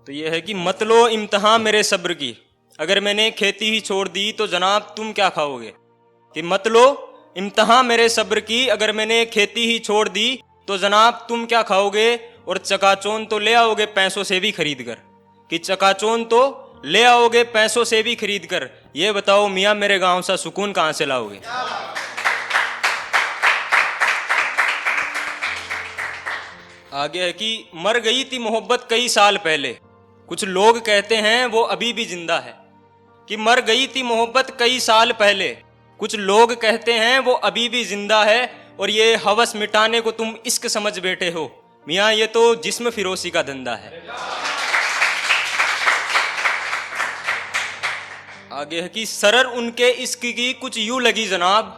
तो ये है कि मत लो इम्तहान मेरे सब्र की, अगर मैंने खेती ही छोड़ दी तो जनाब तुम क्या खाओगे। कि मत लो इम्तहान मेरे सब्र की, अगर मैंने खेती ही छोड़ दी तो जनाब तुम क्या खाओगे। और चकाचौंध तो ले आओगे पैसों से भी खरीद कर, कि चकाचौंध तो ले आओगे पैसों से भी खरीद कर, ये बताओ मियाँ मेरे गांव सा सुकून कहाँ से लाओगे। आगे है कि मर गई थी मोहब्बत कई साल पहले, कुछ लोग कहते हैं वो अभी भी जिंदा है। कि मर गई थी मोहब्बत कई साल पहले, कुछ लोग कहते हैं वो अभी भी जिंदा है। और ये हवस मिटाने को तुम इश्क समझ बैठे हो, मियाँ ये तो जिस्म फिरोसी का धंधा है। आगे है कि सरर उनके इश्क की कुछ यूं लगी जनाब,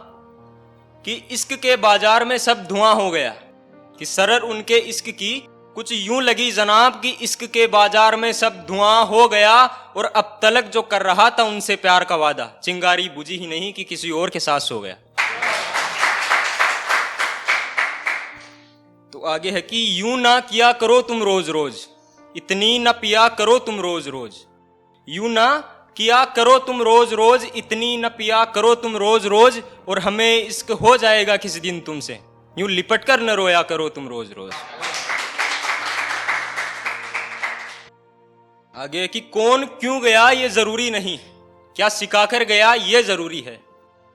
कि इश्क के बाजार में सब धुआं हो गया। कि सरर उनके इश्क की कुछ यूं लगी जनाब, कि इश्क के बाजार में सब धुआं हो गया। और अब तलक जो कर रहा था उनसे प्यार का वादा, चिंगारी बुझी ही नहीं कि किसी और के साथ सो गया। तो आगे है कि यूं ना किया करो तुम रोज रोज, इतनी न पिया करो तुम रोज रोज। यूं ना किया करो तुम रोज रोज, इतनी न पिया करो तुम रोज रोज। और हमें इश्क हो जाएगा किसी दिन तुमसे, यूं लिपट कर न रोया करो तुम रोज रोज। आगे कि कौन क्यों गया ये जरूरी नहीं, क्या सिखाकर गया ये जरूरी है।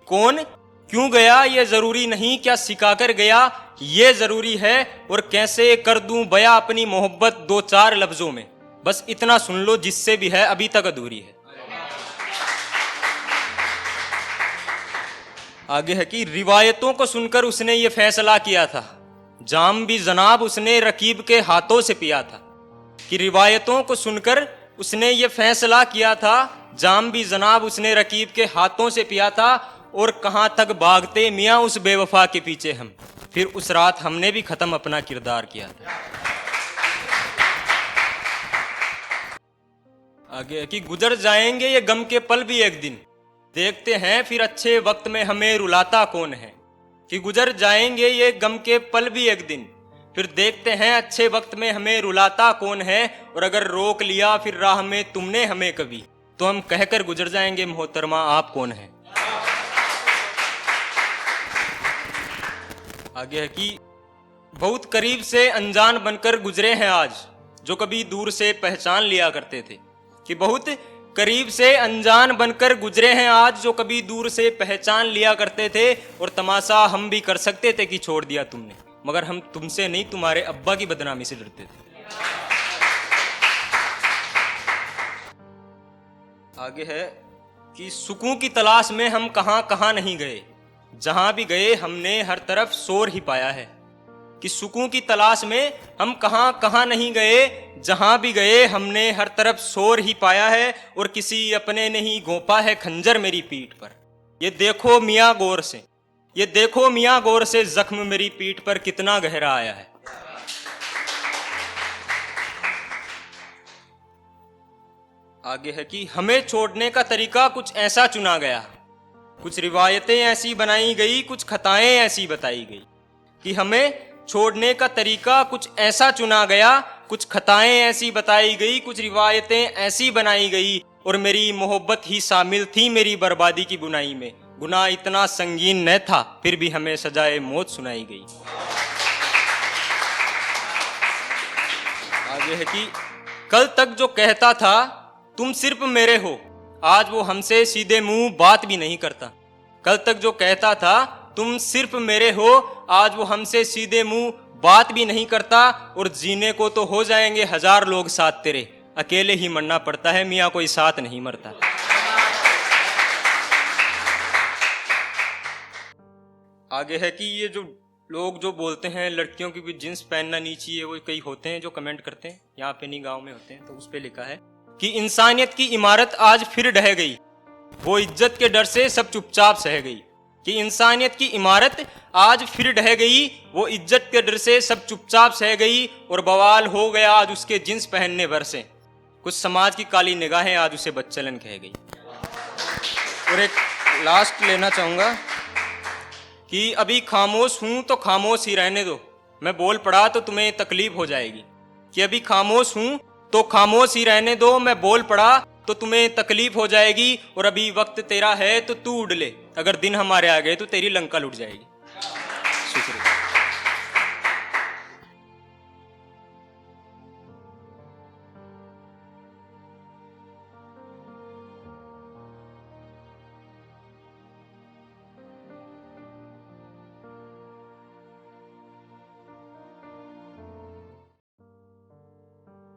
कौन क्यों गया ये जरूरी नहीं, क्या सिखाकर गया ये जरूरी है। और कैसे कर दूं बया अपनी मोहब्बत दो चार लफ्जों में, बस इतना सुन लो जिससे भी है अभी तक अधूरी है। आगे है कि रिवायतों को सुनकर उसने ये फैसला किया था, जाम भी जनाब उसने रकीब के हाथों से पिया था। कि रिवायतों को सुनकर उसने ये फैसला किया था, जाम भी जनाब उसने रकीब के हाथों से पिया था। और कहां तक भागते मियाँ उस बेवफा के पीछे हम, फिर उस रात हमने भी खत्म अपना किरदार किया था। आगे कि गुजर जाएंगे ये गम के पल भी एक दिन, देखते हैं फिर अच्छे वक्त में हमें रुलाता कौन है। कि गुजर जाएंगे ये गम के पल भी एक दिन, फिर देखते हैं अच्छे वक्त में हमें रुलाता कौन है। और अगर रोक लिया फिर राह में तुमने हमें कभी, तो हम कहकर गुजर जाएंगे मोहतरमा आप कौन है। आगे है कि बहुत करीब से अनजान बनकर गुजरे हैं आज, जो कभी दूर से पहचान लिया करते थे। कि बहुत करीब से अनजान बनकर गुजरे हैं आज, जो कभी दूर से पहचान लिया करते थे। और तमाशा हम भी कर सकते थे कि छोड़ दिया तुमने, मगर हम तुमसे नहीं तुम्हारे अब्बा की बदनामी से डरते थे। आगे है कि सुकून की तलाश में हम कहां कहां नहीं गए, जहां भी गए हमने हर तरफ शोर ही पाया है। कि सुकून की तलाश में हम कहां कहां नहीं गए, जहां भी गए हमने हर तरफ शोर ही पाया है। और किसी अपने ने ही घोंपा है खंजर मेरी पीठ पर, ये देखो मियाँ गौर से, ये देखो मियाँ गौर से जख्म मेरी पीठ पर कितना गहरा आया है। आगे है कि हमें छोड़ने का तरीका कुछ ऐसा चुना गया, कुछ रिवायतें ऐसी बनाई गई, कुछ खताएं ऐसी बताई गई। कि हमें छोड़ने का तरीका कुछ ऐसा चुना गया, कुछ खताएं ऐसी बताई गई, कुछ रिवायतें ऐसी बनाई गई। और मेरी मोहब्बत ही शामिल थी मेरी बर्बादी की बुनाई में, गुनाह इतना संगीन न था फिर भी हमें सजाए मौत सुनाई गई। आगे है कि कल तक जो कहता था तुम सिर्फ मेरे हो, आज वो हमसे सीधे मुंह बात भी नहीं करता। कल तक जो कहता था तुम सिर्फ मेरे हो, आज वो हमसे सीधे मुंह बात भी नहीं करता। और जीने को तो हो जाएंगे हजार लोग साथ तेरे, अकेले ही मरना पड़ता है मियाँ कोई साथ नहीं मरता। आगे है कि ये जो लोग जो बोलते हैं लड़कियों की भी जींस पहनना नहीं चाहिए, वो कई होते हैं जो कमेंट करते हैं, यहाँ पे नहीं गांव में होते हैं, तो उस पे लिखा है कि इंसानियत की इमारत आज फिर ढह गई, वो इज्जत के डर से सब चुपचाप सह गई। कि इंसानियत की इमारत आज फिर ढह गई, वो इज्जत के डर से सब चुपचाप सह गई। और बवाल हो गया आज उसके जींस पहनने भर से, कुछ समाज की काली निगाहें आज उसे बच्चलन कह गई। और एक लास्ट लेना चाहूंगा कि अभी खामोश हूं तो खामोश ही रहने दो, मैं बोल पड़ा तो तुम्हें तकलीफ हो जाएगी। कि अभी खामोश हूं तो खामोश ही रहने दो, मैं बोल पड़ा तो तुम्हें तकलीफ हो जाएगी, और अभी वक्त तेरा है तो तू उड़ ले, अगर दिन हमारे आ गए तो तेरी लंका लुट जाएगी।